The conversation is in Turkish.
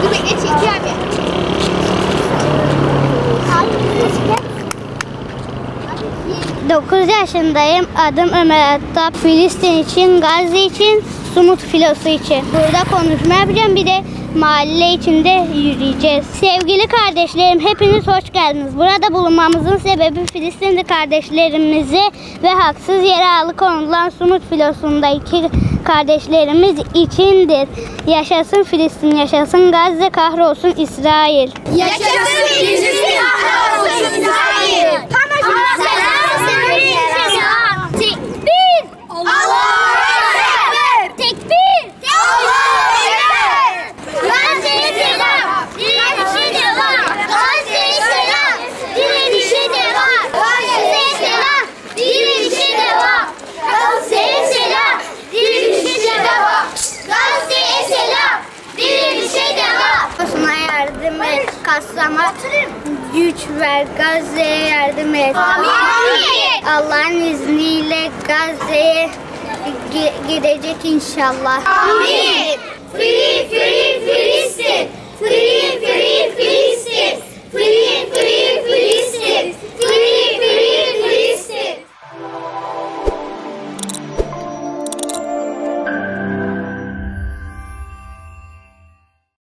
Dur bekle çekiyor abi. 9 yaşındayım. Adım Ömer Attap. Filistin için, Gazze için, Sumut filosu için. Burada konuşma yapacağım. Bir de mahalle içinde yürüyeceğiz. Sevgili kardeşlerim, hepiniz hoş geldiniz. Burada bulunmamızın sebebi Filistinli kardeşlerimize ve haksız yere alıkonulan Sumut filosundaki kardeşlerimiz içindir. Yaşasın Filistin, yaşasın Gazze, kahrolsun İsrail. Yaşasın Filistin, kahrolsun İsrail. Tekbir! Allahu Ekber! Tekbir! Allahu Ekber! Gazze'ye selam! Direnişe devam! Gazze'ye selam! Direnişe devam! Gazze'ye selam! Direnişe devam! Gazze'ye selam! Direnişe devam! Gazze'ye selam! Direnişe devam! Sana yardım et, Kassam'a güç ver, Gazze'ye yardım et. Amin. Allah'ın izniyle Gazze'ye gidecek inşallah. Amin.